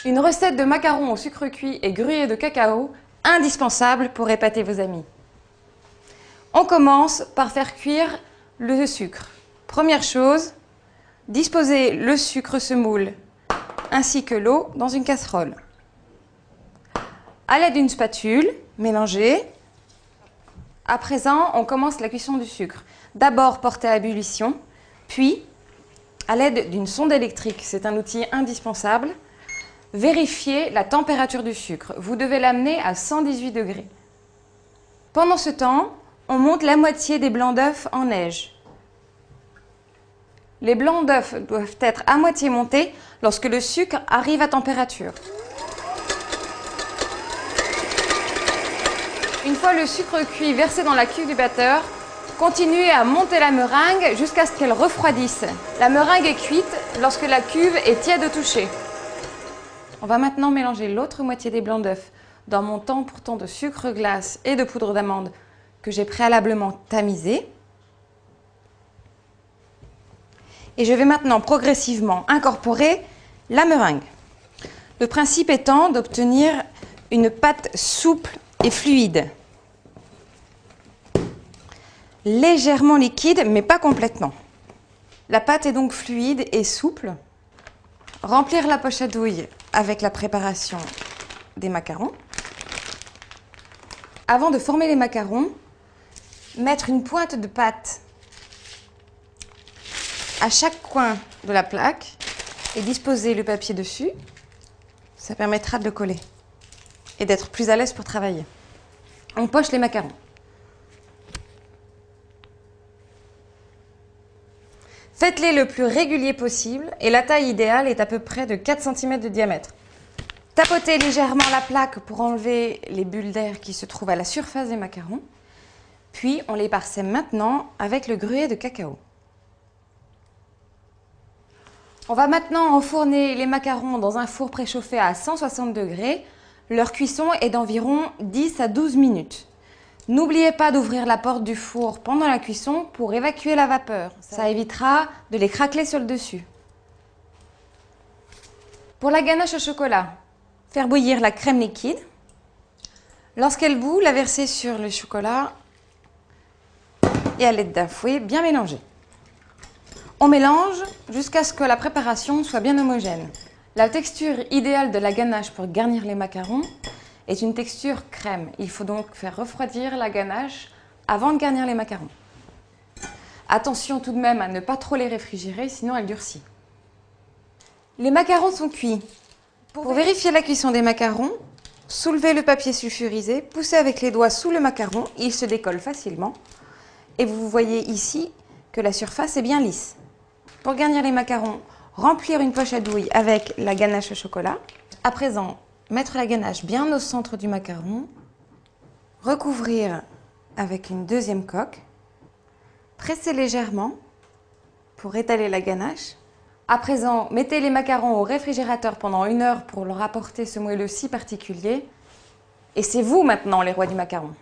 Une recette de macarons au sucre cuit et gruyère de cacao, indispensable pour épater vos amis. On commence par faire cuire le sucre. Première chose, disposez le sucre semoule ainsi que l'eau dans une casserole. À l'aide d'une spatule, mélangez. À présent, on commence la cuisson du sucre. D'abord porté à ébullition, puis à l'aide d'une sonde électrique, c'est un outil indispensable, vérifiez la température du sucre. Vous devez l'amener à 118 degrés. Pendant ce temps, on monte la moitié des blancs d'œufs en neige. Les blancs d'œufs doivent être à moitié montés lorsque le sucre arrive à température. Une fois le sucre cuit versé dans la cuve du batteur, continuez à monter la meringue jusqu'à ce qu'elle refroidisse. La meringue est cuite lorsque la cuve est tiède au toucher. On va maintenant mélanger l'autre moitié des blancs d'œufs dans mon temps pourtant de sucre glace et de poudre d'amande que j'ai préalablement tamisé. Et je vais maintenant progressivement incorporer la meringue. Le principe étant d'obtenir une pâte souple et fluide. Légèrement liquide, mais pas complètement. La pâte est donc fluide et souple. Remplir la poche à douille avec la préparation des macarons. Avant de former les macarons, mettre une pointe de pâte à chaque coin de la plaque et disposer le papier dessus. Ça permettra de le coller et d'être plus à l'aise pour travailler. On poche les macarons. Faites-les le plus régulier possible et la taille idéale est à peu près de 4 cm de diamètre. Tapotez légèrement la plaque pour enlever les bulles d'air qui se trouvent à la surface des macarons. Puis on les parsème maintenant avec le gruyère de cacao. On va maintenant enfourner les macarons dans un four préchauffé à 160 degrés. Leur cuisson est d'environ 10 à 12 minutes. N'oubliez pas d'ouvrir la porte du four pendant la cuisson pour évacuer la vapeur. Ça évitera de les craqueler sur le dessus. Pour la ganache au chocolat, faire bouillir la crème liquide. Lorsqu'elle bout, la verser sur le chocolat et à l'aide d'un fouet bien mélanger. On mélange jusqu'à ce que la préparation soit bien homogène. La texture idéale de la ganache pour garnir les macarons est une texture crème. Il faut donc faire refroidir la ganache avant de garnir les macarons. Attention tout de même à ne pas trop les réfrigérer, sinon elle durcit. Les macarons sont cuits. Pour vérifier la cuisson des macarons, soulevez le papier sulfurisé, poussez avec les doigts sous le macaron, il se décolle facilement. Et vous voyez ici que la surface est bien lisse. Pour garnir les macarons, remplir une poche à douille avec la ganache au chocolat. À présent, mettre la ganache bien au centre du macaron, recouvrir avec une deuxième coque, presser légèrement pour étaler la ganache. À présent, mettez les macarons au réfrigérateur pendant 1 heure pour leur apporter ce moelleux si particulier. Et c'est vous maintenant les rois du macaron.